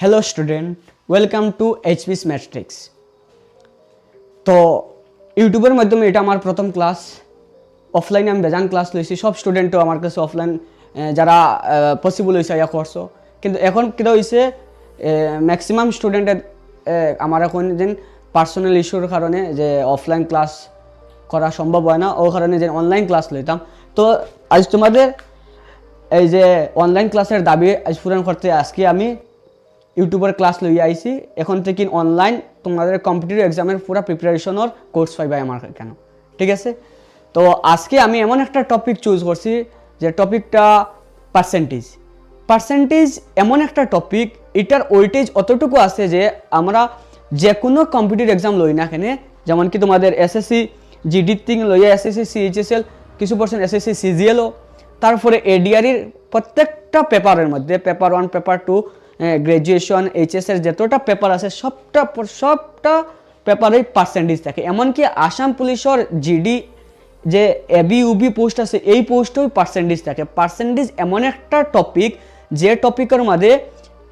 Hello student, welcome to HP's Matrix. তো ইউটিউবের মাধ্যমে এটা আমার প্রথম ক্লাস। অফলাইনে আমি বেজান ক্লাস লইছি, সব স্টুডেন্টও আমার কাছে অফলাইন যারা পসিবল হয়েছে ইয়া করছো, কিন্তু এখন কীটা হয়েছে ম্যাক্সিমাম স্টুডেন্টের আমার এখন যেন পার্সোনাল ইস্যুর কারণে যে অফলাইন ক্লাস করা সম্ভব হয় না, ও কারণে যে অনলাইন ক্লাস লইতাম। তো আজ তোমাদের এই যে অনলাইন ক্লাসের দাবি আজ পূরণ করতে আজকে আমি ইউটিউবের ক্লাস লইয়া আইছি। এখন থেকে অনলাইন তোমাদের কম্পিটিটিভ এক্সামের পুরো প্রিপারেশনের কোর্স পাইবা আমার কেন, ঠিক আছে? তো আজকে আমি এমন একটা টপিক চুজ করছি যে টপিকটা পার্সেন্টেজ এমন একটা টপিক, এটার ওয়েটেজ অতটুকু আছে যে আমরা যে কোনো কম্পিটিটিভ এক্সাম লই না কেন, যেমন কি তোমাদের এসএসসি জিডি থেকে লইয়া এসএসসি সিএইচএসএল, কিছু পার্সেন্ট এসএসসি সিজিএলও, তারপরে এডিআরির প্রত্যেকটা পেপারের মধ্যে পেপার 1 পেপার 2 গ্র্যাজুয়েশন এইচএসের যতটা পেপার আছে সবটা পেপারেই পার্সেন্টেজ থাকে। এমনকি আসাম পুলিশের জিডি যে এবি ইউবি পোস্ট আছে এই পোস্টেও পার্সেন্টেজ থাকে। পার্সেন্টেজ এমন একটা টপিক যে টপিকের মধ্যে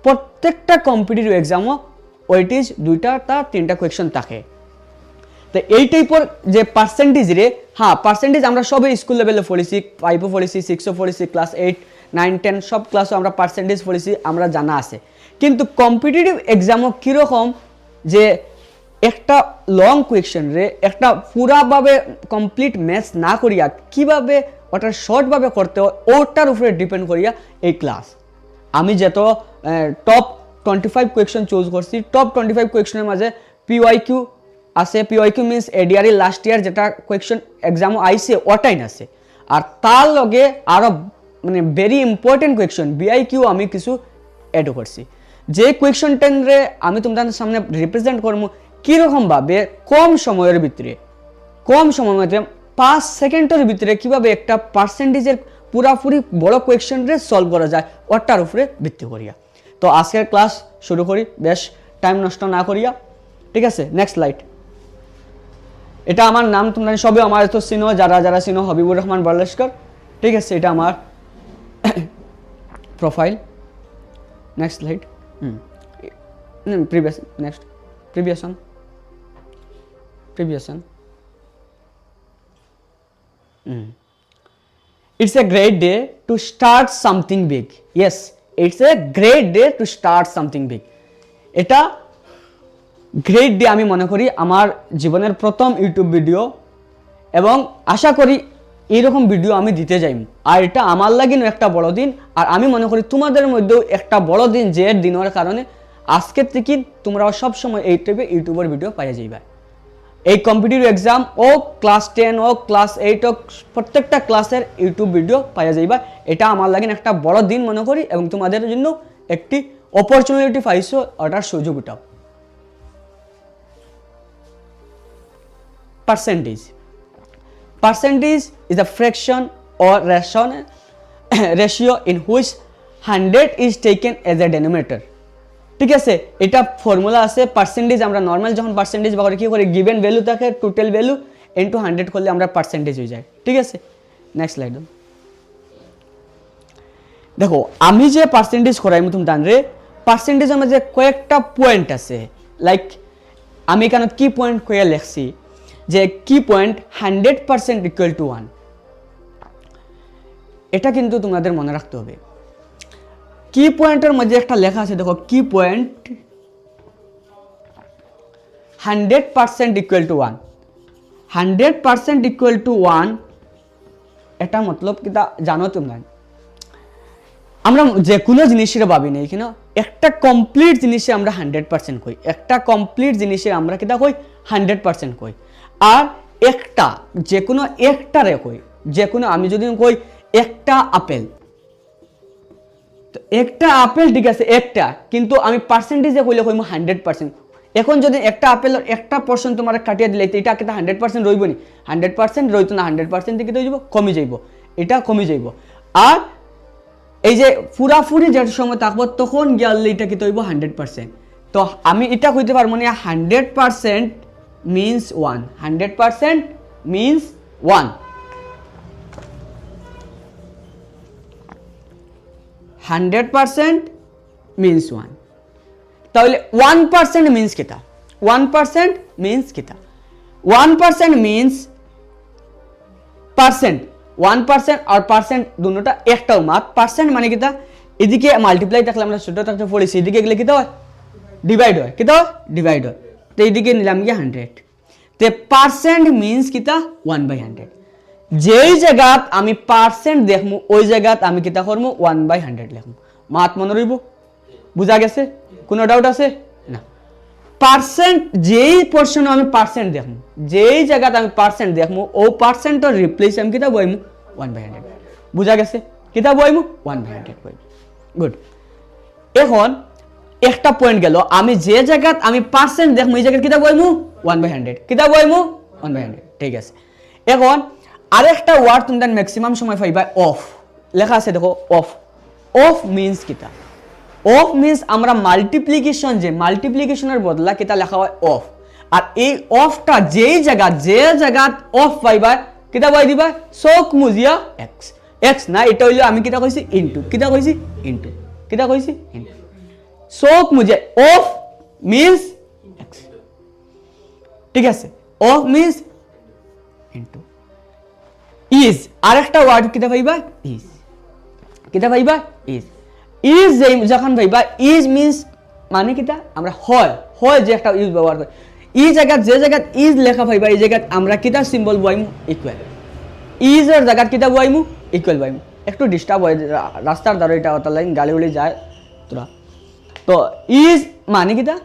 প্রত্যেকটা কম্পিটিটিভ এক্সামও ওয়েটেজ 2-3টা কোয়েশ্চন থাকে। তো এই টাইপের যে পার্সেন্টেজ রে, হ্যাঁ পার্সেন্টেজ আমরা সবে স্কুল লেভেলে পড়েছি, 5ও পড়েছি, 6ও পড়েছি, ক্লাস 8, 9, 10 সব ক্লাসও আমরা পার্সেন্টেজ পড়েছি, আমরা জানা আছে। কিন্তু কম্পিটিটিভ এক্সামও কীরকম যে একটা লং কোয়েশ্চন রে একটা পুরাভাবে কমপ্লিট ম্যাথস না করিয়া কিভাবে ওটা শর্টভাবে করতে হয় ওটার উপরে ডিপেন্ড করিয়া এই ক্লাস। আমি যত টপ 25 কোয়েশ্চন চুজ করছি, টপ 25 কোয়েশ্চনের মাঝে পিওয়াইকিউ আছে। পিওয়াইকিউ মিনস এডিআরই লাস্ট ইয়ার যেটা কোয়েশ্চন এক্সামও আইসে ওটাই আছে, আর তার লগে আরও মানে ভেরি ইম্পর্টেন্ট কোয়েশ্চন বিআইকিউ আমি কিছু অ্যাড করছি। যে কোয়েশ্চন টেনরে আমি তোমাদের সামনে রিপ্রেজেন্ট করবো কীরকমভাবে কম সময়ের ভিতরে 5 সেকেন্ডের ভিতরে কীভাবে একটা পার্সেন্টেজের পুরাপুরি বড় কোয়েশ্চনরে সলভ করা যায় ওটার উপরে ভিত্তি করিয়া। তো আজকের ক্লাস শুরু করি বেশ টাইম নষ্ট না করিয়া, ঠিক আছে? Next slide. এটা আমার নাম, তোমরা সবে আমার তো চিনো, যারা চিনো হবিবুর রহমান বার্লেস্কর, ঠিক আছে? এটা আমার profile. Next slide. Previous on. It's a great day to start something big. Yes, it's a great day to start something big. এটা গ্রেট ডে আমি মনে করি আমার জীবনের প্রথম ইউটিউব ভিডিও, এবং আশা করি এইরকম ভিডিও আমি দিতে যাই। আর এটা আমার লাগিও একটা বড় দিন, আর আমি মনে করি তোমাদের মধ্যেও একটা বড় দিন, যে দিনের কারণে আজকের থেকে তোমরাও সবসময় এই টাইপের ইউটিউবের ভিডিও পাইয়া যাইবা। এই কম্পিটিটিভ এক্সাম ও ক্লাস 10 ও ক্লাস 8 ও প্রত্যেকটা ক্লাসের ইউটিউব ভিডিও পাইয়া যাইবা। এটা আমার লাগিন একটা বড় দিন মনে করি, এবং তোমাদের জন্য একটি অপরচুনিটি পাইছো, ওটার সুযোগ উঠাও। Percentage is a fraction or ratio in which 100 is taken as a denominator. ঠিক আছে? এটা ফর্মুলা আছে। পার্সেন্টেজ আমরা নর্মাল যখন পার্সেন্টেজ বা কি করি, গিভেন ভ্যালু থাকে টোটাল ভ্যালু ইনটু 100 করলে আমরা পার্সেন্টেজ হয়ে যায়, ঠিক আছে? Next slide. দেখো আমি যে পার্সেন্টেজ করাই তুমি জানরে, পার্সেন্টেজের মধ্যে কয়েকটা পয়েন্ট আছে। লাইক আমি এখানে কি পয়েন্ট কয়ে লিখছি যে কি পয়েন্ট 100% ইকুয়াল টু 1, এটা কিন্তু তোমাদের মনে রাখতে হবে। কি পয়েন্টের মধ্যে একটা লেখা আছে, দেখো কি point 100% equal to 1। 100% equal to 1 এটা মতলব কিটা জানো তোমরা? আমরা যে কোনো জিনিসের ভাবি নেই কিনা, একটা কমপ্লিট জিনিসে আমরা 100% কই, একটা কমপ্লিট জিনিসে আমরা কিটা কই 100% কই। আর একটা যে কোনো একটারে কই, যে কোনো আমি যদি কই একটা আপেল, তো একটা আপেল ঠিক আছে একটা, কিন্তু আমি পার্সেন্টেজে কইলে কইমু 100%। এখন যদি একটা আপেলের 1% তোমার কাটিয়ে দিলে এটা কিন্তু 100% রইব নি? 100% রইতো না, 100% থেকে তো কমে যাইব, এটা কমে যাইব। আর এই যে পুরাপুরি যে সময় থাকবো তখন গেলে এটা কি তৈব 100%। তো আমি এটা কইতে পারবো না 100% means 1, 100% means 1, 100% means 1। তাহলে 1% মিন্স কিতা 1% মিন্স কিতা 1% মিন্স পার্সেন্ট 1% আর পার্সেন্ট দুটোটা একটাও মাত পার্সেন্ট মানে কিতা এদিকে মাল্টিপ্লাই থাকলে আমরা ছোট থাকতে পড়েছি এদিকে গেলে কিতা হয় ডিভাইড হয় কিতা হয় ডিভাইড হয় তো এইদিকে নিলাম কি 100 তে পার্সেন্ট মিন্স কিতা 1/100 যেই জায়গাত আমি পার্সেন্ট দেখমু ওই জায়গাত আমি কিতা করমু 1/100 লিখমু মাত মনে রইব বুঝা গেছে কোনো ডাউট আছে না পার্সেন্ট যেই পোরশনে আমি পার্সেন্ট দেখমু যেই জায়গাত আমি পার্সেন্ট দেখমু ও পার্সেন্টর রিপ্লেস আমি কিতা বইমু 1/100 বুঝা গেছে কিতা বইমু 1/100 বইমু গুড এখন একটা পয়েন্ট গেল আমি যে জায়গাত আমি পার্সেন্ট দেখমু এই জায়গাত কিতা বইমু 1/100 কিতা বইমু 1/100 ঠিক আছে এখন আরেকটা ওয়ার্ড তোমরা ম্যাক্সিমাম সময় পাইবা অফ লেখা আছে দেখো অফ অফ মিন্স কিতা অফ মিন্স আমরা মাল্টিপ্লিকেশন যে মাল্টিপ্লিকেশনের বদলা কিতা লেখা হয় অফ আর এই অফটা যেই জায়গা অফ পাইবা কিতা পাই দিবা চোখ মুজিয়া এক্স এক্স না এটা হইলো আমি কিতা কইছি ইনটু কিতা কইছি ইনটু কিতা কইছি ইনটু চোখ মুজিয়া অফ মিন্স এক্স ঠিক আছে অফ মিন্স ইনটু ইজ আরেকটা ওয়ার্ড কিতা পাইবা ইজ কিতা পাইবা ইজ ইজ যখন পাইবা ইজ মিন্স মানে কিতা আমরা হয় হয় যে একটা ইউজ ব্যবহার করি এই জায়গাত যে জায়গাত ইজ লেখা পাইবা এই জায়গাত আমরা কিতা সিম্বল বইমু ইকুয়াল ইজের জায়গাত কিতা বইমু ইকুয়াল বইমু একটু ডিস্টার্ব হয় রাস্তার দ্বারা এটা অত লাইন গালি উলি যায় তোরা তো ইজ মানে কিতা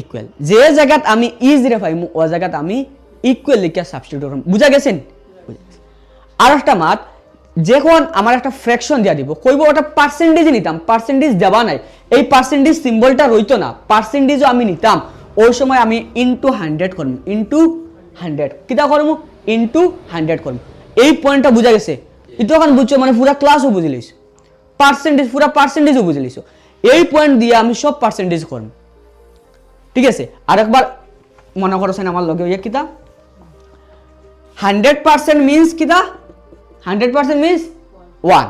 ইকুয়াল যে জায়গাত আমি ইজ রে পাইমু ও জায়গাত আমি ইকুয়াল লিখা সাবস্টিটিউট করব বুঝা গেছেন আর একটা মাত যখন আমার একটা ফ্র্যাকশন দিয়া দিব কইব ওটা পার্সেন্টেজ নিতাম পার্সেন্টেজ দেবা নাই এই পার্সেন্টেজ সিম্বলটা রইতো না পার্সেন্টেজও আমি নিতাম ওই সময় আমি ইনটু 100 করব ইনটু 100 কিটা করব ইনটু 100 করব এই পয়েন্টটা বুঝা গেছে এটা এখন বুঝছো মানে পুরো ক্লাসও বুঝি লইছো পার্সেন্টেজ পুরো পার্সেন্টেজও বুঝি লইছো এই পয়েন্ট দিয়ে আমি সব পার্সেন্টেজ করব ঠিক আছে আরেকবার মনে করছেন আমার লগে ইয়া কিটা 100% means কিটা 100% means 1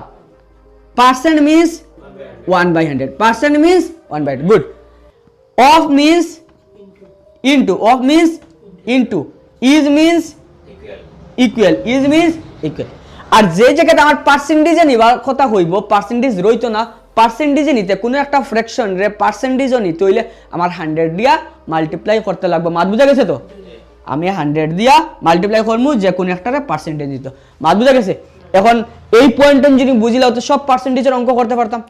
percent means 1/100 percent means 1/100 good of means into of means into is means equal is means equal আর যে জায়গাতে আমার পার্সেন্টেজে নিবার কথা হইব পার্সেন্টেজ রইতো না পার্সেন্টেজে নিতে কোনো একটা ফ্র্যাকশন রে পার্সেন্টেজও নিতে হইলে আমার 100 দিয়া মাল্টিপ্লাই করতে লাগবে মাত বুঝা গেছে তো আমি 100 দিয়া মাল্টিপ্লাই করমু যে কোন একটারে পার্সেন্টেজ দিত মাত বুঝা গেছে এখন এই পয়েন্টটা যদি বুঝিলাও তো সব পার্সেন্টেজের অঙ্ক করতে পারতাম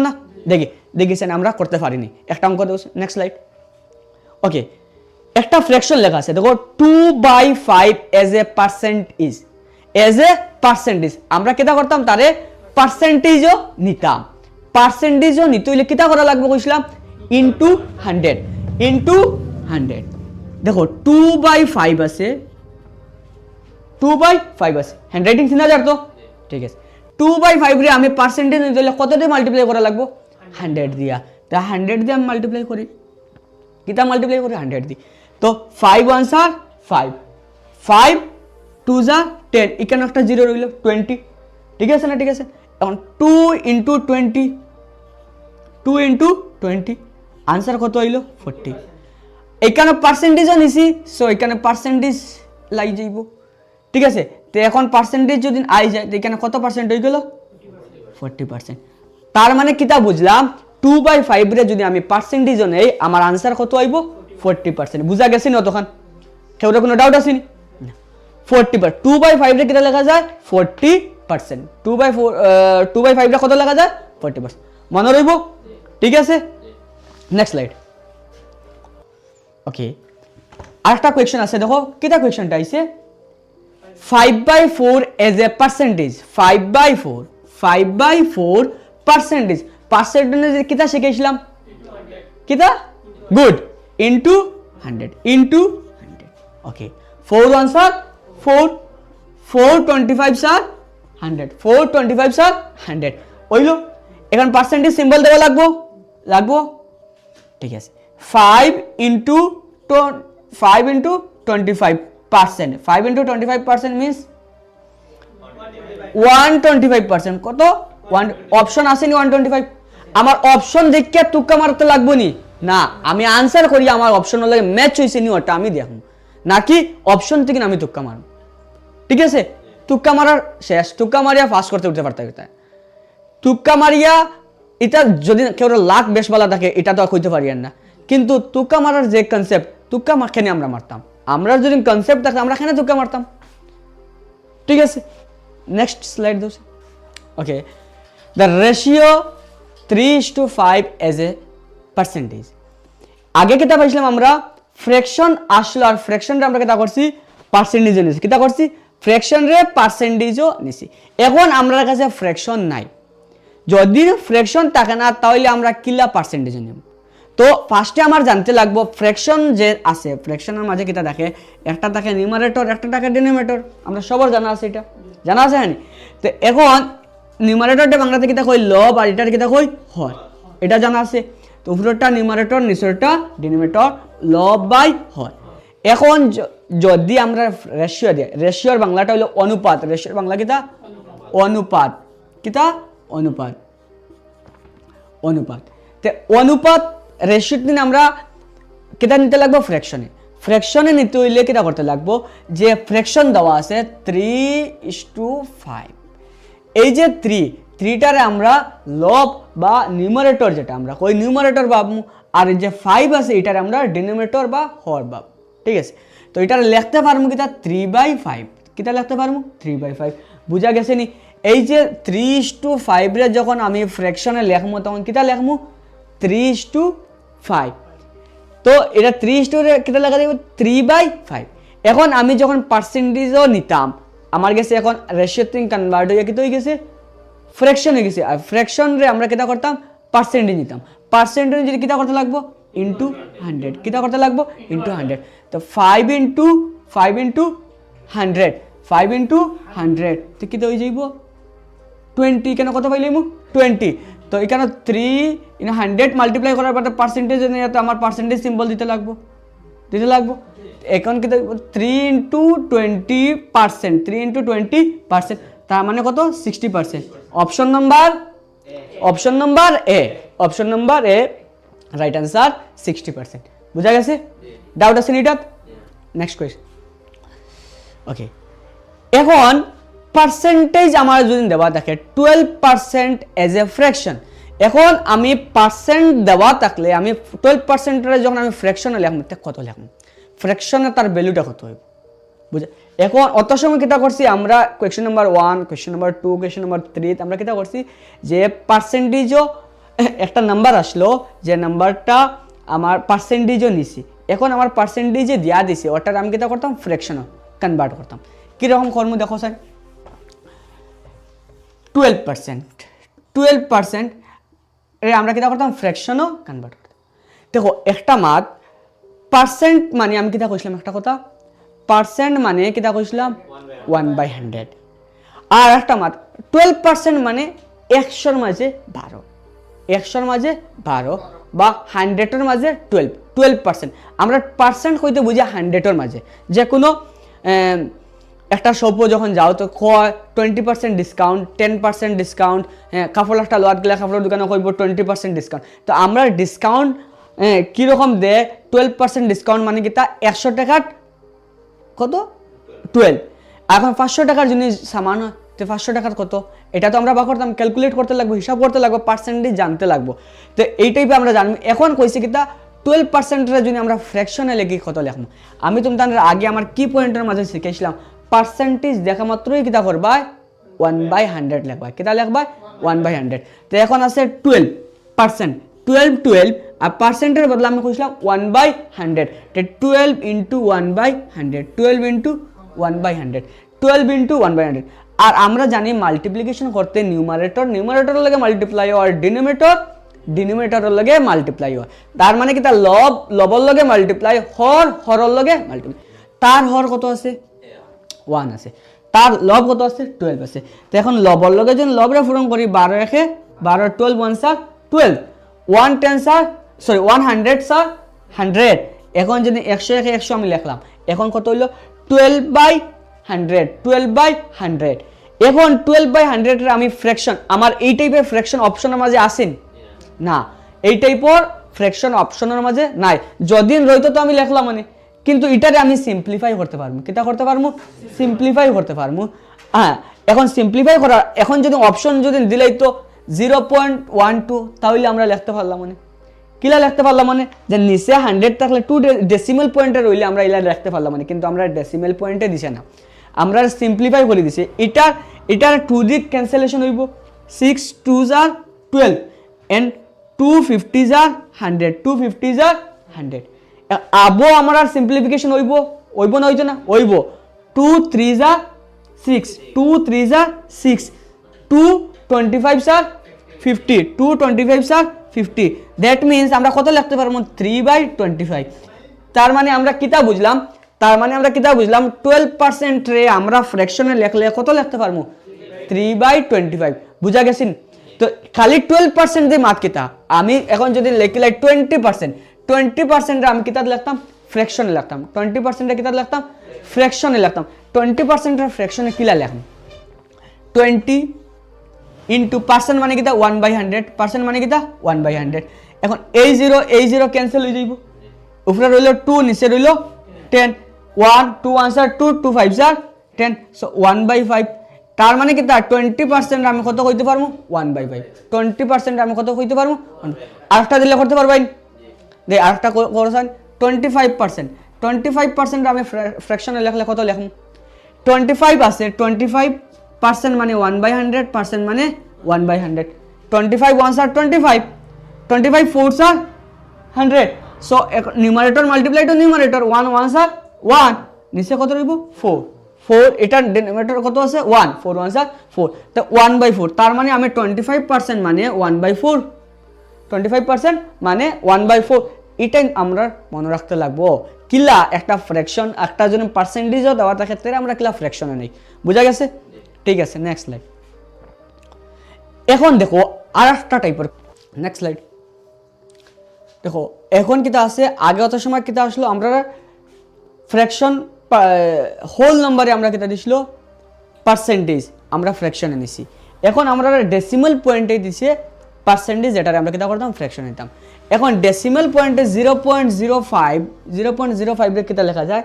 না দেখিছেন আমরা করতে পারিনি একটা অঙ্ক দেব নেক্সট স্লাইড ওকে একটা ফ্র্যাকশন লেখা আছে দেখো 2/5 as a percentage আমরা কিটা করতাম তারে পার্সেন্টেজও নিতাম পার্সেন্টেজও নিতে হইলে কিটা করা লাগবে কইছিলাম ইনটু 100 দেখো 2/5 আছে 2/5 আছে হ্যান্ডরাইটিং চিনা যার তো ঠিক আছে 2/5 রে আমি পার্সেন্টেজ নিতে হলে কত দিয়ে মাল্টিপ্লাই করা লাগবে 100 দিয়া তা 100 দিয়ে আমি মাল্টিপ্লাই করি কিটা মাল্টিপ্লাই করি 100 দি তো 5 1 আর 5 5 2 যা 10 এখানে একটা 0 রইল 20 ঠিক আছে না ঠিক আছে এখন 2 into 20 आंसर কত হইল 40 এখানে পার্সেন্টেজও নিছি সো এখানে পার্সেন্টেজ লাই যাইব ঠিক আছে তো এখন পার্সেন্টেজ যদি আই যায় তো এখানে কত পার্সেন্ট হই গেল 40% তার মানে কিটা বুঝলাম 2/5 রে যদি আমি পার্সেন্টেজও নেই আমার आंसर কত হইব 40% বুঝা গেছে না তখন কেউ কোনো ডাউট আছে নি 40% 2/5 রে কিটা লেখা যায় 40% 2/5 রে কত লেখা যায় 40% মনে রইব ঠিক আছে নেক্সট স্লাইড ওকে আরেকটা কোয়েশ্চন আছে দেখো কিটা কোয়েশ্চনটা আইছে 5/4 as a percentage 5/4 percentage কিটা শিখাইছিলাম কিটা গুড ইনটু 100 ওকে 4 1 স্যার 4 25 স্যার 100 4 25 স্যার 100 হইলো এখন পার্সেন্টেজ সিম্বল দেওয়া লাগবো ঠিক আছে 5 into 25% 5 into 25% means 125% কত অপশন আছে নি 125 আমার অপশন দেখে তুক্কা মারতে লাগবো নি না আমি আনসার করি আমার অপশন লাগে ম্যাচ হয়েছে নি ওটা আমি দেখুন নাকি অপশন থেকে আমি তুক্কা মারব ঠিক আছে তুক্কা মারার শেষ তুক্কা মারিয়া পাস করতে উঠতে পারতে তুক্কা মারিয়া এটা যদি কেউ লাখ বেশবালা থাকে এটা তো কইতে পারি না কিন্তু তুক্কা মারার যে কনসেপ্ট তুক্কা মাখেনে আমরা মারতাম আমরা যদি কনসেপ্ট থাকতো আমরা এখানে তুক্কা মারতাম ঠিক আছে নেক্সট স্লাইড দাও okay the ratio 3:5 as a percentage আগে কিতা পাইছিলাম আমরা ফ্র্যাকশন আসলো আর ফ্র্যাকশনটা আমরা কিতা করছি পার্সেন্টেজও নিছি কিতা করছি ফ্র্যাকশন রে পার্সেন্টেজও নিছি এখন আমরা কাছে ফ্র্যাকশন নাই যদি ফ্র্যাকশন থাকে না তাহলে আমরা কিলা পার্সেন্টেজ নেব তো ফার্স্টে আমার জানতে লাগবো ফ্র্যাকশন যে আছে ফ্র্যাকশনের মাঝে কিতা থাকে একটা থাকে নিউমারেটর একটা থাকে ডিনোমিনেটর আমরা সবার জানা আছে এটা জানা আছে হ্যাঁ তো এখন নিউমারেটরটা বাংলাতে কিতা কই লব আর এটার কিতা কই হর এটা জানা আছে তো উপরেরটা নিউমারেটর নিচেরটা ডিনোমিনেটর লব বাই হর এখন যদি আমরা রেশিও দিই রেশিওর বাংলাটা হলো অনুপাত রেশিওর বাংলা কিতা অনুপাত কিতা অনুপাত অনুপাত তো অনুপাত রেশিওর দিন আমরা কিতা নিতে লাগবো ফ্র্যাকশনে নিতে হইলে কিতা করতে লাগবো যে ফ্র্যাকশন দেওয়া আছে 3:5 এই যে 3টারে আমরা লব বা নিউমারেটর যেটা আমরা কই নিউমারেটর ভাবমু আর যে 5 আছে এটারে আমরা ডিনোমিনেটর বা হর ভাব ঠিক আছে তো এটারে লিখতে পারমু কিতা 3/5 কিতা লিখতে পারমু 3/5 বুঝা গেছে নি এই যে 3:5 রে যখন আমি ফ্র্যাকশনে লিখমু তখন কিতা লিখমু 3:5 তো এটা 3 রে কিতা লাগা দিব 3/5 এখন আমি যখন পার্সেন্টেজও নিতাম আমার কাছে এখন রেশিও থেকে কনভার্ট হয়ে কিতা হয়ে গেছে ফ্র্যাকশন হয়ে গেছে আর ফ্র্যাকশন রে আমরা কিতা করতাম পার্সেন্টেজ নিতাম পার্সেন্টেজ যদি কিতা করতে লাগবো ইনটু 100 কিতা করতে লাগবো ইনটু 100 তো 5 ইনটু 100 5 ইনটু 100 তো কিতা হয়ে যাইব 20 কেন কত পাইলাম 20 তো এখানে 3 ইন 100 মাল্টিপ্লাই করার পর পার্সেন্টেজ নিয়ে তো আমার পার্সেন্টেজ সিম্বল দিতে লাগবো এখন কি 3 ইনটু 20% 3 ইনটু 20% তার মানে কত 60% option number A right answer 60% বুঝা গেছে ডাউট আছে নি এটা নেক্সট কোয়েশ্চন ওকে এখন পার্সেন্টেজ আমার যদি দেওয়া থাকে 12% এজ এ ফ্র্যাকশন এখন আমি পার্সেন্ট দেওয়া থাকলে আমি 12% এর যখন আমি ফ্র্যাকশনে লিখব কত লিখব ফ্র্যাকশনে তার ভ্যালুটা কত হবে বুঝা এখন অত সময় কিতা করছি আমরা question number 1 question number 2 question number 3 আমরা কিতা করছি যে পার্সেন্টেজও একটা নাম্বার আসলো যে নাম্বারটা আমার পার্সেন্টেজও নিছি এখন আমার পার্সেন্টেজে দিয়া দিছি ওটার আমি কিতা করতাম ফ্র্যাকশনে কনভার্ট করতাম কি রকম কর্ম দেখো স্যার 12% এর আমরা কিতা করতাম ফ্র্যাকশনও কনভার্ট করতাম দেখো একটা মাত পার্সেন্ট মানে আমি কিতা কইছিলাম একটা কথা পার্সেন্ট মানে কিতা কইছিলাম 1/100 আর একটা মাত 12% মানে 100 এর মাঝে 12 বা 100 এর মাঝে 12% আমরা পার্সেন্ট কইতে বুঝি 100 এর মাঝে যে কোনো একটা শপও যখন যাও তো 20% ডিসকাউন্ট 10% ডিসকাউন্ট কাপড় একটা লোয়াত গেলে কাপড়ের দোকানে কইব 20% ডিসকাউন্ট তো আমরা ডিসকাউন্ট কীরকম দেয় 12% ডিসকাউন্ট মানে কি তা 100 টাকার কত 12 এখন 500 টাকার জিনিস সামান হয় তো 500 টাকার কত এটা তো আমরা বা করতাম ক্যালকুলেট করতে লাগবে হিসাব করতে লাগবে পার্সেন্টেজ জানতে লাগবে তো এই টাইপে আমরা জানবো এখন কইছি কি তা 12% এর যদি আমরা ফ্র্যাকশনে লিখি কত লিখবো আমি তোমাদের আগে আমার কি পয়েন্টের মাঝে শিখেছিলাম পার্সেন্টেজ দেখা মাত্রই কিতা করবা 1/100 লিখবা কিতা লিখবা 1/100 তো এখন আছে 12% 12 আর পার্সেন্টের বদলে আমি কইছিলাম 1/100 তো 12 ইনটু 1/100 12 ইনটু 1/100 আর আমরা জানি মাল্টিপ্লিকেশন করতে নিউমারেটরের লগে মাল্টিপ্লাই আর ডিনোমিনেটরের লগে মাল্টিপ্লাই হয় তার মানে কি তার লবর লগে মাল্টিপ্লাই হরর লগে মাল্টিপ্লাই তার হর কত আছে 1 আছে তার লব কত আছে 12 আছে তো এখন লবর লগে যদি লবরে পূরণ করি 12 একে 12 12 1 স্যার 12 110 স্যার সরি 100 স্যার 100 এখন যদি 100 একে 100 আমি লিখলাম এখন কত হলো 12/100 এখন 12/100 এর আমি ফ্র্যাকশন আমার এই টাইপের ফ্র্যাকশন অপশনের মাঝে আসেন না এই টাইপের ফ্র্যাকশন অপশনের মাঝে নাই, যদি রইতো তো আমি লিখলাম মানে, কিন্তু এটারে আমি সিম্পলিফাই করতে পারবো, কিটা করতে পারবো, সিম্পলিফাই করতে পারবো। হ্যাঁ, এখন সিম্পলিফাই করার, এখন যদি অপশন যদি দিলেই তো 0.12, তাহলে আমরা লিখতে পারলাম মানে, কিলা লিখতে পারলাম মানে, যে নিচে 100 থাকলে 2 ডেসিমেল পয়েন্টে রইলে আমরা ইলা লিখতে পারলাম মানে, কিন্তু আমরা ডেসিমেল পয়েন্টে দিছে না, আমরা সিম্পলিফাই করে দিছি। এটার 2 দিক ক্যান্সেলেশন হইব, 6 2s are 12 and 2 50s are 100, 2 50s are 100। আবো আমার সিম্পলিফিকেশন হইব না হইতো না, হইব। 2 3s are 6, 2 3s are 6, 2 25s are 50, 2 25s are 50, that means আমরা কত লিখতে পারবো, 3/25। তার মানে আমরা কিতা বুঝলাম, 12% রে আমরা ফ্র্যাকশনে লিখলে কত লিখতে পারবো, 3/25। বুঝা গেছেন? তো খালি 12% দিয়ে মাত কিতা, আমি এখন যদি লিখলাই 20% আমি কিতা লিখতাম, ফ্র্যাকশনে লিখতাম, 20% কিতা লিখতাম, ফ্র্যাকশনে লিখতাম। 20% ফ্র্যাকশনে কিলা লিখতাম, 20 ইন্টু পার্সেন্ট মানে কিতা 1/100, পার্সেন্ট মানে কিতা 1/100। এখন এই জিরো ক্যান্সেল হয়ে যাইব, উপরে রইল 2, নিচে রইল 10, 1 2 আনসার 2 2 5s are 10, সো 1/5। তার মানে কিতা 20% আমি কত কইতে পারবো, 1/5। 20% আমি কত কইতে পারবো, আরেকটা দিলে করতে পারবাই, দে আরেকটা করছেন 25%। আমি ফ্র্যাকশনে লিখলে কত লিখব, 25 আছে, 25% মানে 1/100, পার্সেন্ট মানে 1/100। 25 1s are 25, 25 4s are 100, so numerator multiply to numerator, 1 1s are 1, নিচে কত রইব 4, এটার ডিনোমিনেটর কত আছে 1, 4 1s are 4, তো 1/4। তার মানে আমি 25% মানে 1/4, 25% মানে 1/4। এটাই আমরা মনে রাখতে লাগবো, কিলা একটা ফ্র্যাকশন, একটা যদি পার্সেন্টেজও দেওয়া থাকে ক্ষেত্রে আমরা কিলা ফ্র্যাকশনে নেই। বুঝা গেছে? ঠিক আছে, নেক্সট স্লাইড। এখন দেখো আর একটা টাইপের, নেক্সট স্লাইড দেখো। এখন কিতা আছে, আগে অত সময় কিতা আসলো, আমরা ফ্র্যাকশন হোল নাম্বারে আমরা কিতা দিছিল পার্সেন্টেজ, আমরা ফ্র্যাকশনে নিছি। এখন আমরা ডেসিমাল পয়েন্টে দিছে পার্সেন্টেজ, যেটা আমরা কিতা করতাম, ফ্র্যাকশন নিতাম। এখন ডেসিমাল পয়েন্টে 0.05 এর কিতা লেখা যায়,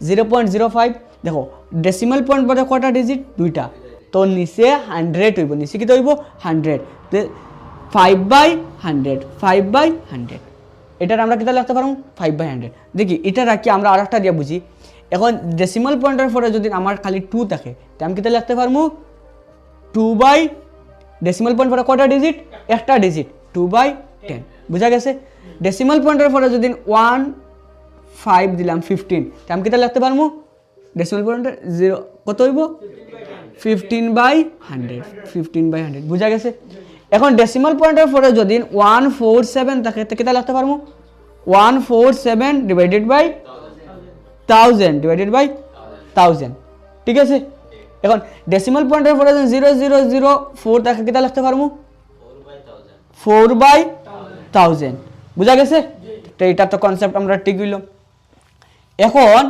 0.05। দেখো ডেসিমাল পয়েন্ট বলে কয়টা ডিজিট, 2টা, তো নিচে 100 হইব, নিচে কিতা হইব 100, 5/100। এটার আমরা কিতা লিখতে পারবো, 5/100। দেখি এটা রাখি আমরা আরেকটা দিয়ে বুঝি। এখন ডেসিমাল পয়েন্টের পরে যদি আমার খালি 2 থাকে, তো আমি কিতা লিখতে পারবো, 2 ডেসিমাল পয়েন্ট পরে কয়টা ডিজিট, একটা ডিজিট, 2/10। বুঝা গেছে? ডেসিমাল পয়েন্টের পরে যদি 1 5 দিলাম 15, তো আমি কিতা লিখতে পারবো, ডেসিমাল পয়েন্টের 0 কত হইব, 15/100, 15/100। বুঝা গেছে? এখন ডেসিমাল পয়েন্টের পরে যদি 147 থাকে, তো কিতা লিখতে পারবো, 147 ডিভাইডেড বাই 1000, ঠিক আছে? এখন ডেসিমাল পয়েন্টের পরে যদি 0004 থাকে, কিতা লিখতে পারবো, 4/1000। বুঝা গেছে? তো এটা তো কনসেপ্ট আমরা ঠিক হইল। এখন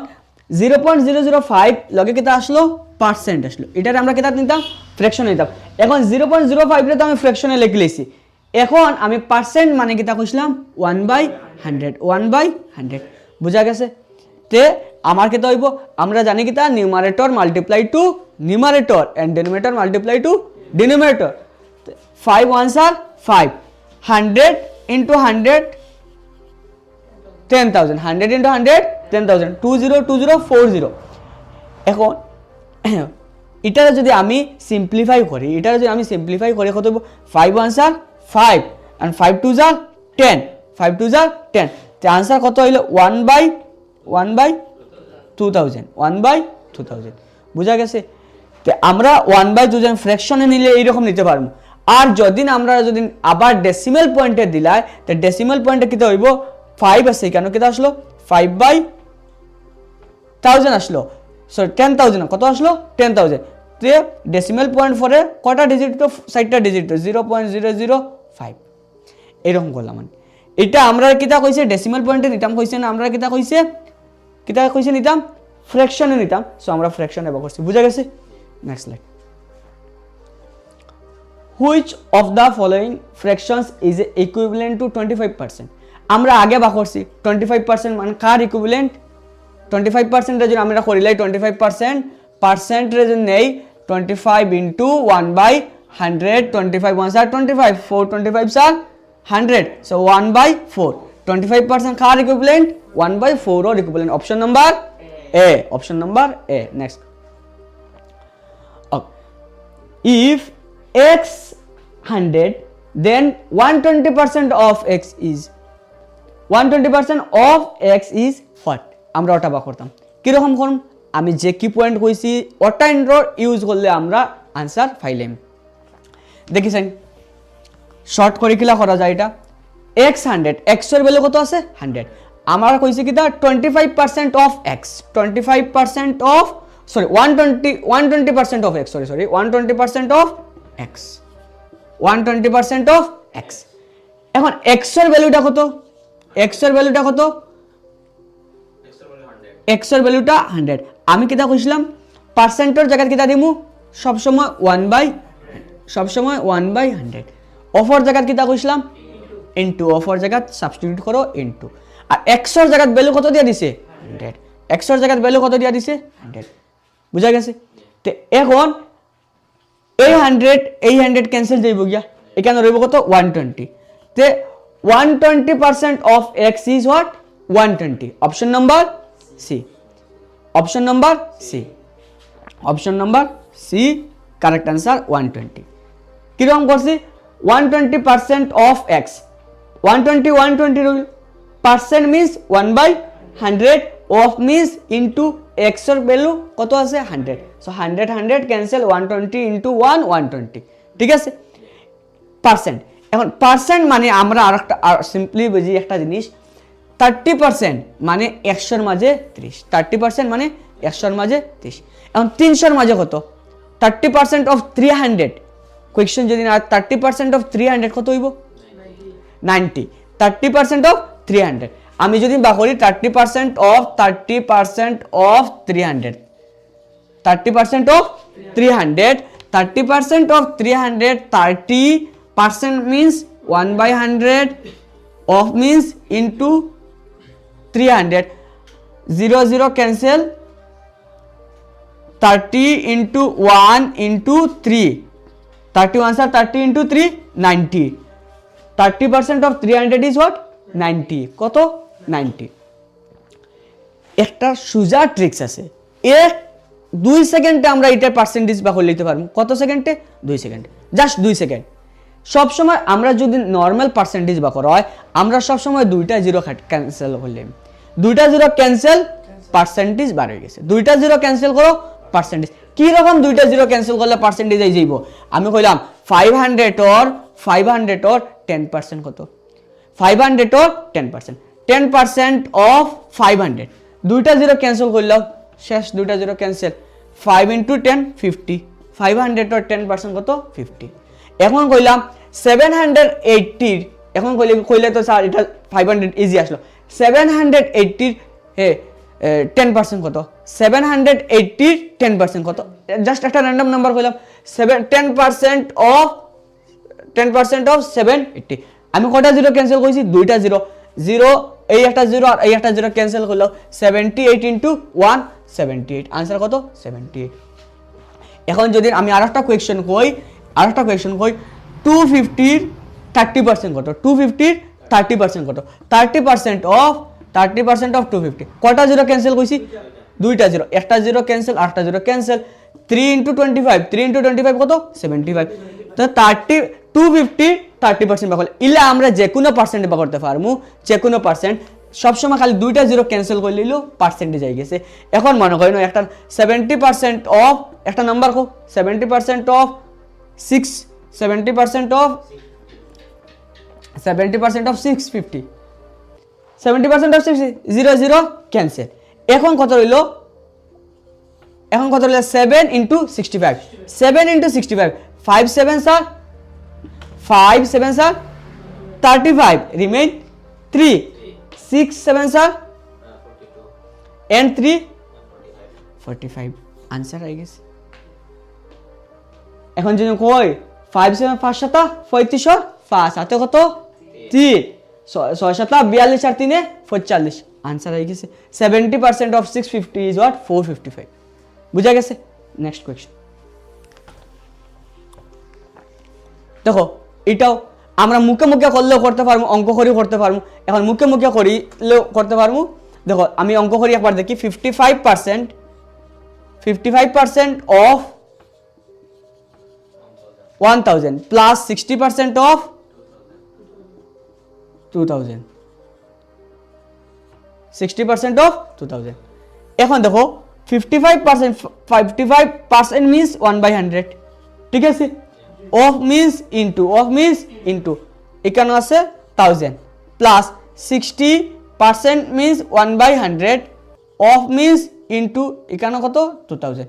0.005 লগে কিতা আসলো, পার্সেন্ট আসলো, এটার আমরা কিতা নিতাম, ফ্র্যাকশনে নিতাম। এখন 0.05 রে তো আমি ফ্র্যাকশনে লিখে লিছি। এখন আমি পার্সেন্ট মানে কিতা কইছিলাম, 1/100, 1/100। বুঝা গেছে? তে আমার কিতা হইব, আমরা জানি কিতা, numerator multiply to numerator and denominator multiply to denominator. 5 1s are 5, 100 into 100 10,000, 100 into 100 10,000, 202040। এখন এটা যদি আমি সিম্পলিফাই করি, কত হইব, 5 1s are 5 and 5 2s are 10, 5 2s are 10, তো আনসার কত হইল, 1/2000। বুঝা গেছে? তো আমরা 1/2000 ফ্র্যাকশনে নিলে এইরকম নিতে পারবো। আর যদি আমরা আবার ডেসিমাল পয়েন্টে দিলাই, তো ডেসিমাল পয়েন্টে কিতা হইব, 5 আছে, কেন কিতা আসলো, 5/1000 আসলো, সরি 10,000, কত আসলো, 10,000। তো ডেসিমাল পয়েন্ট পরে কয়টা ডিজিট, তো 60টা ডিজিট, 0.005 এরকম করলাম। মানে এটা আমরা কিতা কইছে, ডেসিমাল পয়েন্টে নিতাম কইছে না, আমরা কিতা কইছে নিতাম, ফ্র্যাকশনে নিতাম, সো আমরা ফ্র্যাকশনে ব্যবহার করছি। বুঝা গেছে? Next slide. Which of the following fractions is equivalent to 25%? আমরা আগে বা করছি 25% মানে কার ইকুইভ্যালেন্ট 25% এর জন্য আমরা করিলাই 25% পার্সেন্টের জন্য নেই 25 into 1/100 25 1 sir 25 4 25 sir 100 so 1/4 25% car equivalent 1/4 or equivalent option number A option number A next if x 100 then 120% of x is 120% of x is what আমরা ওটা বা করতাম কি রকম করব আমি যে কি পয়েন্ট কইছি ওটা ইনডোর ইউজ করলে আমরা आंसर পাইলাম দেখিছেন শর্ট করে কিলা করা যায় এটা x 100 x এর ভ্যালু কত আছে 100 আমরা কইছি কি দা 25% of x 25% of sorry 120% of x sorry 120% of x 120% of x এখন x এর ভ্যালুটা কত x এর ভ্যালুটা কত x এর ভ্যালুটা 100 আমি কিটা কইছিলাম পার্সেন্টের জায়গায় কিটা দিমু সব সময় 1/100 অফার জায়গায় কিটা কইছিলাম ইনটু অফার জায়গায় সাবস্টিটিউট করো ইনটু আর x এর জায়গায় ভ্যালু কত দিয়া দিছে 100 x এর জায়গায় ভ্যালু কত দিয়া দিছে 100 বুঝা গেছে তে এখন এই 100 ক্যান্সেল যাইব গিয়া এখানে রইব কত 120 তে 120% of x is what 120 option number C option number C option number C correct answer 120 কিরকম করছি 120% of x 120 রইল percent means 1/100 of means into x এর ভ্যালু কত আছে 100 সো 100 ক্যান্সেল 120 into 120 ঠিক আছে পার্সেন্ট এখন পার্সেন্ট মানে আমরা আরেকটা সিম্পলি বুঝি একটা জিনিস 30% মানে 100 এর মাঝে 30 30% মানে 100 এর মাঝে 30 এখন 300 এর মাঝে কত 30% of 300 কোয়েশ্চন যদি না 30% of 300 কত হইব 90 30% of 300 আমি যদি বা করি 30% of 300 30% of 300 30% of 300 30% means 1/100 of means into 300 0 cancel 30 into 1 into 3 31 sir 30 into 3 90 30% of 300 is what 90 কত 90 একটা সুজা ট্রিক্স আছে এক 2 সেকেন্ডে আমরা এটার পার্সেন্টেজ বা করে নিতে পারবো কত সেকেন্ডে 2 সেকেন্ড জাস্ট 2 সেকেন্ড সব সময় আমরা যদি নরমাল পার্সেন্টেজ বা করা হয় আমরা সব সময় দুইটা জিরো ক্যান্সেল করলে দুইটা জিরো ক্যান্সেল পার্সেন্টেজ বার হয়ে গেছে দুইটা জিরো ক্যান্সেল করো পার্সেন্টেজ কি রকম দুইটা জিরো ক্যান্সেল করলে পার্সেন্টেজ আই যাইবো আমি কইলাম 500 or 10% কত 500 or 10% 10% of 500 দুইটা জিরো ক্যান্সেল করলাম শেষ দুইটা জিরো ক্যান্সেল 5 into 10 50 500 or 10% কত 50 এখন কইলাম 780 এখন কইলে তো স্যার এটা 500 ইজি আসলো 780 হে 10% কত 780 10% কত জাস্ট একটা র্যান্ডম নাম্বার কইলাম 10% of 780 আমি কয়টা জিরো ক্যান্সেল কইছি দুইটা জিরো এই একটা জিরো আর এই একটা জিরো ক্যান্সেল করলো 78 into 1 78 आंसर কত 78 এখন যদি আমি আরেকটা কোয়েশ্চন কই 250 30% কত 250 30% কত 30% of 250 কয়টা জিরো ক্যান্সেল কইছি দুইটা জিরো একটা জিরো ক্যান্সেল আরেকটা জিরো ক্যান্সেল 3 into 25 কত 75 তো 250 30% বাকল ইলা আমরা যে কোনো পার্সেন্ট বা করতে পারমু যে কোনো পার্সেন্ট সব সময় খালি দুইটা জিরো ক্যান্সেল করে লইলো পার্সেন্টেজ আই গেছে এখন মনে করেন একটা 70% অফ একটা number co 70% of 6 70% of 650 70% of 60 0 cancel এখন কত রইলো 7 into 65 7 into 65 5 7 sir 35 remain 3 6 7 sir 42 and 3 45 answer I guess এখন যদি কই 5 7 5 7 35 5 সাথে কত 3 6 7 42 আর 3 45 आंसर হয়ে গেছে 70% অফ 650 ইজ হোয়াট 455 বুঝা গেছে নেক্সট কোয়েশ্চন দেখো এটাও আমরা মুখে মুখে করলেও করতে পারবো অঙ্ক করেও করতে পারবো এখন মুখে মুখে করিলেও করতে পারবো দেখো আমি অঙ্ক করি একবার দেখি 55% অফ 1000 প্লাস 60% অফ 2000 60% অফ 2000 এখন দেখো 55% means 1/100 ঠিক আছে অফ means into এখানে আছে 1000 plus 60% means 1/100 of means into এখানে কত 2000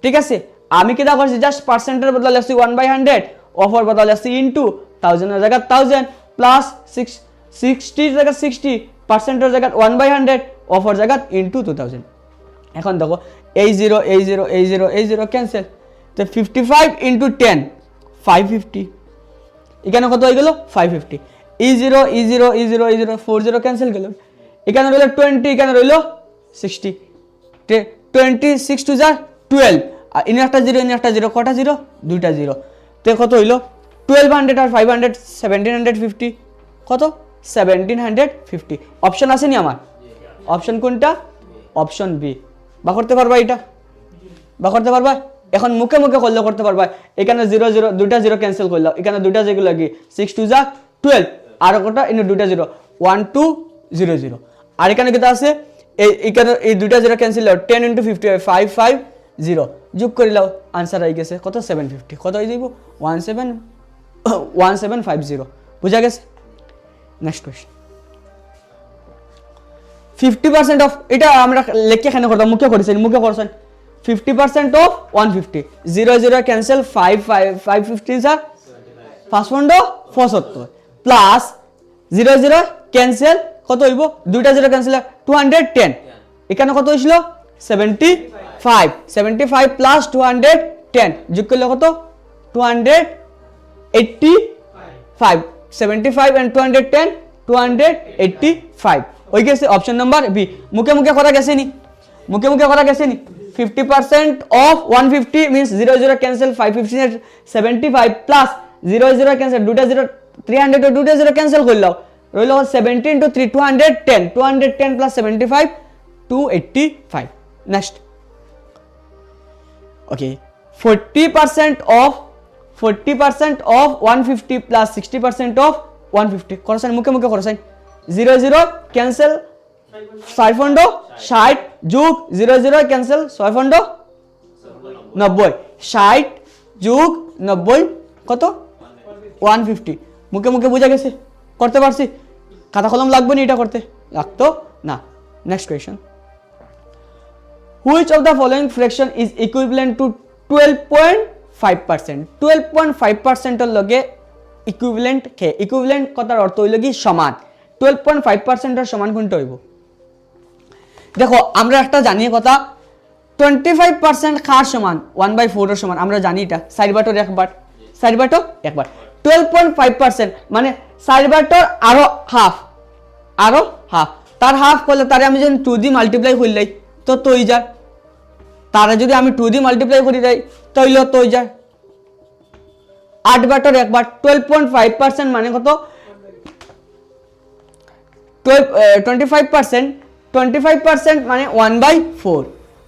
ঠিক আছে আমি কি দা করছি জাস্ট পার্সেন্টের বদলে লিখছি 1/100 অফের বদলে লিখছি into 1000 এর জায়গা 1000 প্লাস 60 এর জায়গা 60 পার্সেন্টের জায়গা 1/100 অফের জায়গা into 2000 এখন দেখো এই 0 ক্যান্সেল তো 55 into 10 550 এখানে কত হয়ে গেল 550 e0 40 ক্যান্সেল গেল এখানে রইল 20 এখানে রইল 60 26 টু যা 12 আর ইনি একটা 0 ইনি একটা 0 কটা 0 দুইটা 0 তো কত হইল 1200 আর 500 1750 কত 1750 অপশন আছে নি আমার অপশন কোনটা অপশন বি বা করতে পারবা এটা বা করতে পারবা এখন মুখে মুখে করলে করতে পারবা এখানে 0 দুইটা 0 ক্যান্সেল করলাম এখানে দুইটা যেগুলো লাগি 6 টু যা 12 আর কটা ইনি দুইটা 0 1 2 0 0 আর এখানে কত আছে এখানে এই দুইটা 0 ক্যান্সেল 10 into 50 550 যোগ করে লাও आंसर আই গেছে কত 750 কত হই যাইবো 1750 বুঝা গেছে নেক্সট কোশ্চেন 50% অফ এটা আমরা লেখকে এখানে করতাম মুখে করেছেন 50% of 150 0 cancel 550 sir 575 plus 0 cancel কত হইব দুইটা 0 ক্যান্সেল 210 এখানে কত হইছিল 75 প্লাস 210 যোগ করলে কত 285 75 and 210 285 ওই গেছে অপশন নাম্বার বি মুখে মুখে করা গেছে নি 50% of 150 means 0 cancel 550 75 plus 0 cancel দুটা 0 300 তো দুটা 0 cancel করলাও রইল 17 into 3 210 plus 75 285 next okay 40% of 150 plus 60% of 150 করছেন মুখে মুখে করছেন 0 cancel 560 যোগ 0 ক্যান্সেল 690 60 যোগ 90 কত 150 মুখে মুখে বোঝা গেছে করতে পারছি খাতা কলম লাগবে না এটা করতে লাগতো না next question which of the following fraction is equivalent to 12.5% 12.5% এর লগে ইকুইভ্যালেন্ট কে ইকুইভ্যালেন্ট কথার অর্থ হইল কি সমান 12.5% এর সমান কোনটা হইব দেখো আমরা একটা জানি কথা 25% কার সমান 1/4 এর সমান আমরা জানি এটা 4 বাটোর একবার 12.5% মানে 4 বাটোর আরো হাফ তার হাফ করলে তারে আমি যদি 2 দিয়ে মাল্টিপ্লাই করলাই তো তৈ যা তারে যদি আমি 2 দিয়ে মাল্টিপ্লাই করি দেই তাইলে তৈ যা 8 বাটোর একবার 12.5% মানে কত 25% মানে 1/4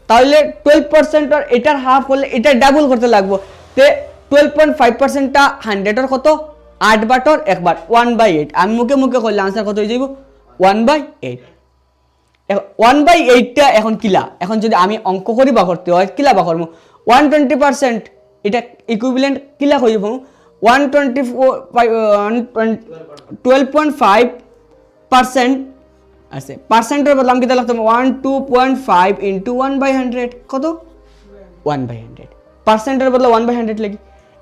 তাহলে 12% আর এটার হাফ করলে এটা ডাবল করতে লাগবে তে 12.5% টা 100 এর কত 8 বাটোর একবার 1/8 আমি মুখে মুখে করলে आंसर কত হয়ে যাইবো 1/8 1/8 টা এখন কিলা এখন যদি আমি অঙ্ক করি বা করতে হয় কিলা বা করব 120% এটা ইকুইভ্যালেন্ট কিলা হইব 12.5% আছে পার্সেন্টের বদলে আমি কি লিখতাম 12.5 into 1/100 কত 1/100 পার্সেন্টের বদলে 1/100 লিখি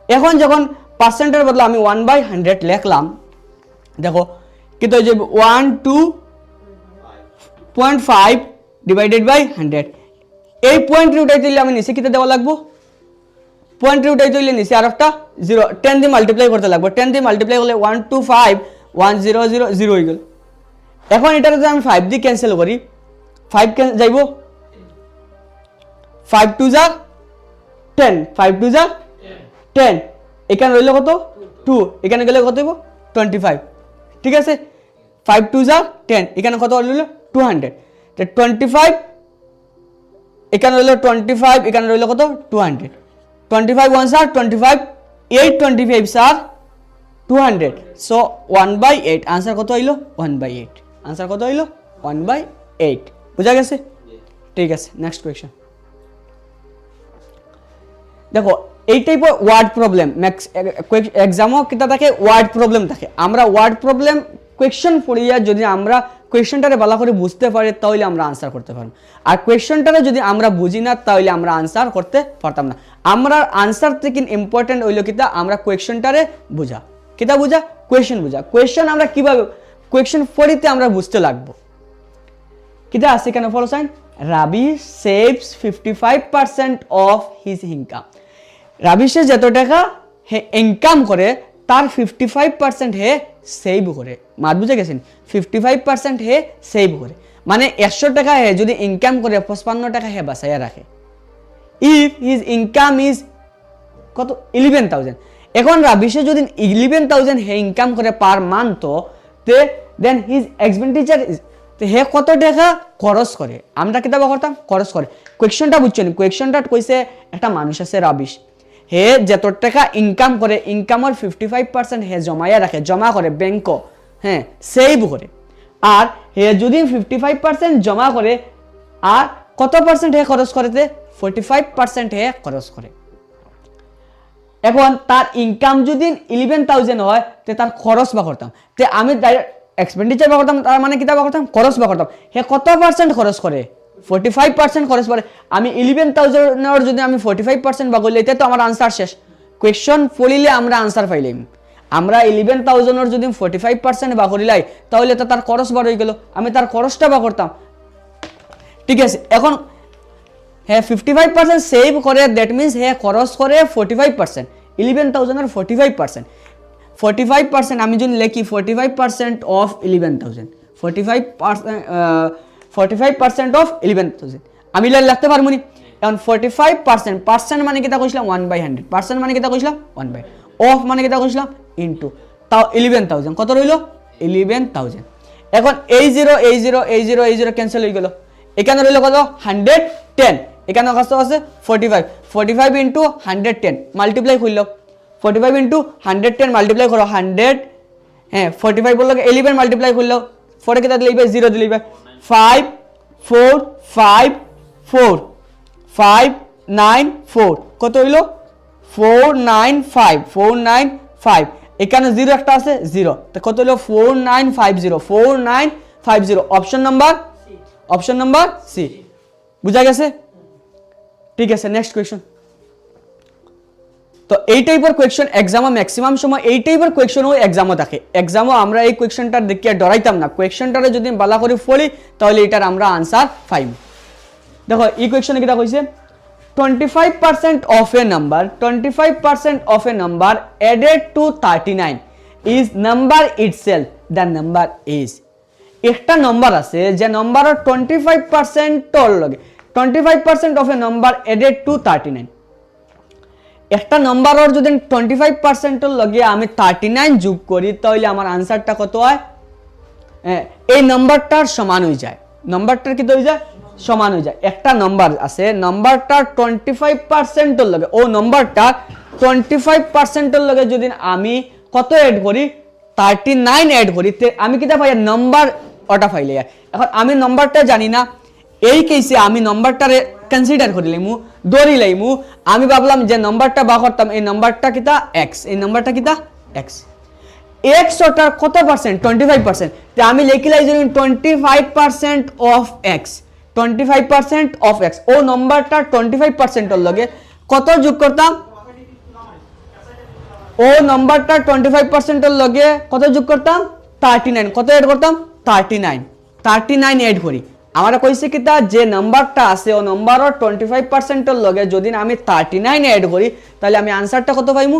এখন যখন পার্সেন্টের বদলে আমি 1/100 লিখলাম দেখো কত হয়ে যাবে 12.5 ডিভাইডেড বাই 100 এই পয়েন্ট উঠাই দিলে আমি নিচে কিতে দেওয়া লাগবে পয়েন্ট উঠাই দিলে নিচে আর একটা 0 10 দিয়ে মাল্টিপ্লাই করতে লাগবে 10 দিয়ে মাল্টিপ্লাই করলে 125 1000 হয়ে গেল এখন এটা যদি আমি 5 দিয়ে ক্যান্সেল করি 5 যাইব 5 2 যা 10 5 2 যা 10 এখানে রইল কত 2 এখানে গেলে কত হইব 25 ঠিক আছে 5 2 যা 10 এখানে কত রইল 200 তো 25 এখানে রইল 25 এখানে রইল কত 200 25 1 স্যার 25 8 25 স্যার 200 সো 1/8 आंसर কত হইল 1/8 आंसर কত হইল 1/8 বুঝা গেছে ঠিক আছে নেক্সট কোয়েশ্চন দেখো এই টাইপের ওয়ার্ড প্রবলেম ম্যাক্স এক্সামও কিটা থাকে ওয়ার্ড প্রবলেম থাকে আমরা ওয়ার্ড প্রবলেম কোয়েশ্চন পড়িয়া যদি আমরা কোয়েশ্চনটারে ভালো করে বুঝতে পারি তাহলে আমরা আনসার করতে পারব আর কোয়েশ্চনটারে যদি আমরা বুঝি না তাহলে আমরা আনসার করতে পারতাম না আমরা আনসার থেকে ইম্পর্টেন্ট হইল কিটা আমরা কোয়েশ্চনটারে বুঝা কিটা বুঝা কোয়েশ্চন বুঝা কোয়েশ্চন আমরা কিভাবে কোয়েশ্চন পড়িতে আমরা বুঝতে লাগবো কিটা আছে কেন follow sign Rabi saves 55% of his income রাবিশে যত টাকা হে ইনকাম করে তার 55% হে সেভ করে মাত বুঝে গেছেন 55% হে সেভ করে মানে 100 টাকা হে যদি ইনকাম করে 55 টাকা হে বাঁচাইয়া রাখে ইফ হিজ ইনকাম ইজ কত 11000 এখন রাবিশে যদি 11000 হে ইনকাম করে পার মান্থ তে দেন হিজ এক্সপেন্ডিচার ইজ তো হে কত টাকা খরচ করে আমরা কিতাব করতাম খরচ করে কোয়েশ্চনটা বুঝছেন কোয়েশ্চনটা কইছে একটা মানুষ আছে রাবিশ হে যত টাকা ইনকাম করে ইনকামের 55% হে জমায়া রাখে জমা করে ব্যাংক হ্যাঁ সেভ করে আর হে যদি 55% জমা করে আর কত পার্সেন্ট হে খরচ করেতে 45% হে খরচ করে এখন তার ইনকাম যদি 11000 হয় তে তার খরচ বা করতাম তে আমি ডাইরেক্ট এক্সপেন্ডিচার বা করতাম তার মানে কিতা বা করতাম খরচ বা করতাম হে কত পার্সেন্ট খরচ করে 45% খরচ করে আমি 11000 এর যদি আমি 45% বা করলে এটা তো আমার আনসার শেষ কোয়েশ্চন পড়িলে আমরা আনসার পাইলাম আমরা 11000 এর যদি 45% বা করিলাই তাহলে তো তার খরচ বার হয়ে গেল আমি তার খরচটা বা করতাম ঠিক আছে এখন হ্যাঁ 55% সেভ করে দ্যাট মিন্স হ্যাঁ খরচ করে 45% 11000 এর 45% 45% আমি যদি লিখি 45% অফ 11000 45% অফ 11000 আমি লিখতে পারবো নি এখন 45% পার্সেন্ট মানে কিটা কইছিলাম 1/100 পার্সেন্ট মানে কিটা কইছিলাম 1/, অফ মানে কিটা কইছিলাম ইনটু তাও 11000 কত রইল 11000 এখন এই 0 ক্যান্সেল হয়ে গেল এখানে রইল কত 110 এখানে কত আছে 45 ইনটু 110 মাল্টিপ্লাই করলো 45 ইনটু 110 মাল্টিপ্লাই করো 100 হ্যাঁ 45 বললো 11 মাল্টিপ্লাই করলো 4 কিটা দিলে 0 দিলে 5 4 5 4 5 9 4 কত হইলো 495 এখানে 0 একটা আছে 0 তো কত হলো 4950 অপশন নাম্বার সি বুঝা গেছে ঠিক আছে নেক্সট কোয়েশ্চন তো এই টাইপের কোয়েশ্চন এক্সামে ম্যাক্সিমাম সময় এই টাইপের কোয়েশ্চনও এক্সামে থাকে এক্সামে আমরা এই কোয়েশ্চনটা দেখিয়া ডরাইতাম না কোয়েশ্চনটারে যদি ভালো করে পড়ি তাহলে এটার আমরা আনসার পাইব দেখো এই কোয়েশ্চনে কিটা কইছে 25% of a number added to 39 is number itself the number is একটা নাম্বার আছে যে নাম্বারের 25% এর লগে 25% of a number added to 39 একটা নাম্বারের যদি 25% এর লগে আমি 39 যোগ করি তাহলে আমার আনসারটা কত হয় এই নাম্বারটার সমান হয়ে যায় নাম্বারটার কি হয়ে যায় সমান হয়ে যায় একটা নাম্বার আছে নাম্বারটার 25% এর লগে ও নাম্বারটা 25% এর লগে যদি আমি কত এড করি 39 এড করি তে আমি কিটা পাই নাম্বার ওটা পাইলে এখন আমি নাম্বারটা জানি না এই কেসে আমি নাম্বারটারে কনসিডার করি লাইমু ধরি লাইমু আমি ভাবলাম যে নাম্বারটা বা করতাম এই নাম্বারটা কিটা x এই নাম্বারটা কিটা x x ওটার কত পার্সেন্ট 25% তে আমি লিখিলাই যদি 25% অফ x 25% অফ x ও নাম্বারটা 25% এর লগে কত যোগ করতাম ও নাম্বারটা 25% এর লগে কত যোগ করতাম 39 কত এড করতাম 39 এড করি আমরা কইছে কিটা যে নাম্বারটা আছে ও নাম্বারের 25% এর লগে যদি আমি 39 এড করি তাহলে আমি আনসারটা কত পাইমু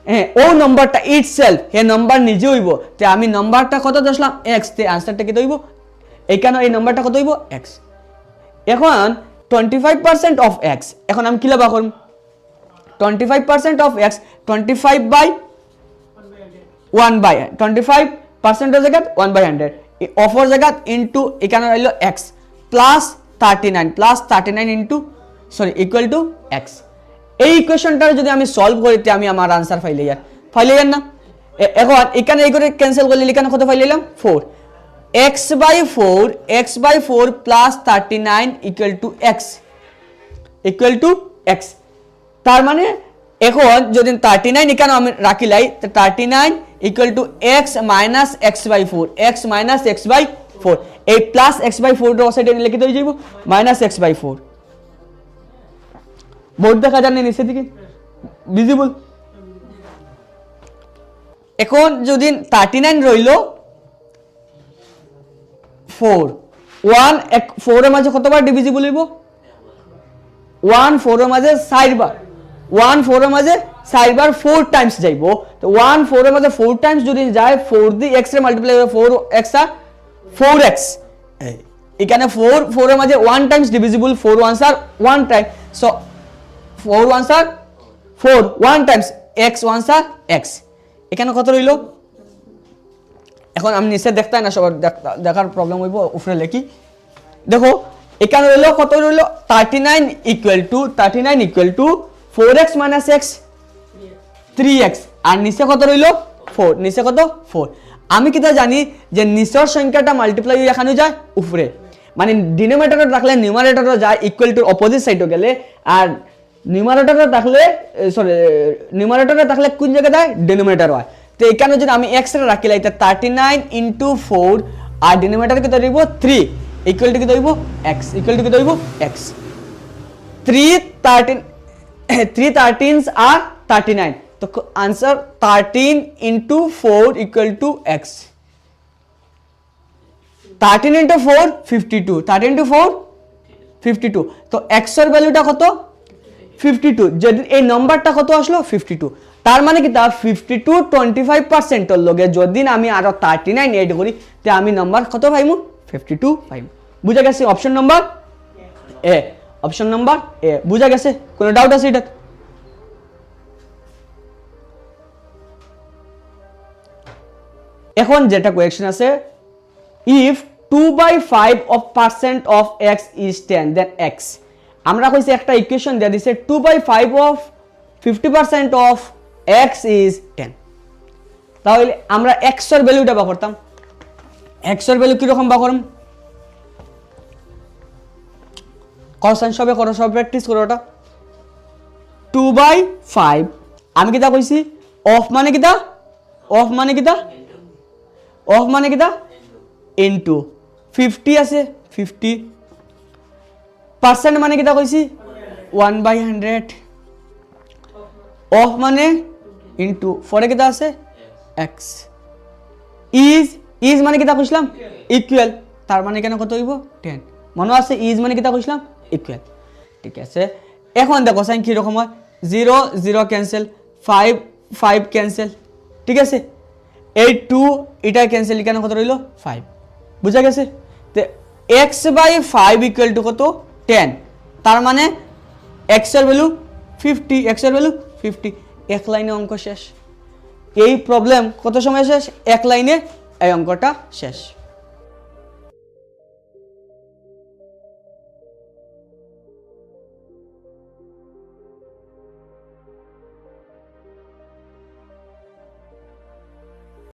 হ্যাঁ ও নম্বরটা ইটসেলফ হে নম্বর নিজে হইব তে আমি নম্বরটা কত দশলাম x তে আনসারটা কি হইব এখানে এই নম্বরটা কত হইব x এখন 25% অফ x এখন আমি কি লাভ করব 25% অফ x 25 বাই 1 বাই 25% এর জায়গায় 1 বাই 100 অফর জায়গায় ইনটু এখানে হইলো x plus 39 into sorry equal to x এই ইকুয়েশনটা যদি আমি সলভ করিতে আমি আমার আনসার ফাইলে না এখন এখানে এই করে ক্যান্সেল করলে এখানে কত ফাইলাম 4 x by 4 plus 39 equal to x তার মানে এখন যদি 39 এখানে আমি রাখিলাই তো 39 equal to x minus x by 4 x minus x by 4 এই প্লাস x বাই 4 এর সাইডে লিখে দিয়ে যাইব মাইনাস x বাই 4 বোর্ড দেখা যায় না নিচে দিকে ভিজিবল এখন যদি 39 রইল 4 4 এর মাঝে কতবার ডিভিজিবল হইব 1 4 এর মাঝে 4 বার 1 4 এর মাঝে 4 বার 4 টাইমস যাইবো তো 1 4 এর মাঝে 4 টাইমস যদি যায় 4 দি x রে মাল্টিপ্লাই হবে 4x আর 4x এখানে 4 এর মাঝে 1 Times divisible 4 ones are 1 time so 4 ones are 4 1 Times x ones are x এখানে কত রইল এখন আমি নিচে দেখতে না সবার দেখার প্রবলেম হইব উপরে লিখি দেখো এখানে রইল কত রইল 39 equal two 4x minus x 3x আর নিচে কত রইল 4 নিচে কত 4 আমি কিটা জানি যে নিচের সংখ্যাটা মাল্টিপ্লাই এখানে যায় উপরে মানে ডিনোমিনেটরে রাখলে নিউমারেটরে যায় ইকুয়াল টু অপোজিট সাইডে গেলে আর নিউমারেটরে রাখলে নিউমারেটরে রাখলে কোন জায়গায় যায় ডিনোমিনেটর হয় তো এখানে যদি আমি x রে রাখি লাইতে 39 ইনটু 4 আর ডিনোমিনেটর কি ধরিব 3 ইকুয়াল টু কি ধরিব x ইকুয়াল টু কি ধরিব x 3 13s আর 39 তো answer 13 into 4 equal to x 13 into 4 52 13 into 4 52 তো x এর ভ্যালুটা কত 52 যদি এই নাম্বারটা কত আসলো 52 তার মানে কি তা 52 25% এর লগে যদি আমি আরো 39 এড করি তে আমি নাম্বার কত পাইমু 52 পাইমু বুঝা গেছে option number A option number A বুঝা গেছে কোনো ডাউট আছে এটা এখন যেটা কোয়েশ্চন আছে if 2/5% of x is 10 then x আমরা কইছি একটা ইকুয়েশন দেয়া দিছে 2/5 of 50% of x is 10 তাহলে আমরা x এর ভ্যালুটা বের করতাম x এর ভ্যালু কি রকম বের করব কোশ্চেন সবে করো সব প্র্যাকটিস করো ওটা 2/5 আমি কিটা কইছি অফ মানে কিটা অফ মানে কিটা অফ মানে কিটা ইনটু 50 আছে 50 পার্সেন্ট মানে কিটা কইছি 1/100 অফ মানে ইনটু ফরে কিটা আছে x ইজ মানে কিটা কইছিলাম ইকুয়াল তার মানে কেন কত হইব 10 মনে আছে ইজ মানে কিটা কইছিলাম ইকুয়াল ঠিক আছে এখন দেখো সাইন কি রকম হয় 0 0 ক্যান্সেল 5 5 ক্যান্সেল ঠিক আছে 8 2 এটা ক্যান্সেল এখানে কত রইল 5 বুঝা গেছে তো x/5 ইকুয়াল টু কত 10 তার মানে x এর ভ্যালু 50 x এর ভ্যালু 50 এক লাইনে অঙ্ক শেষ এই প্রবলেম কত সময় শেষ এক লাইনে এই অঙ্কটা শেষ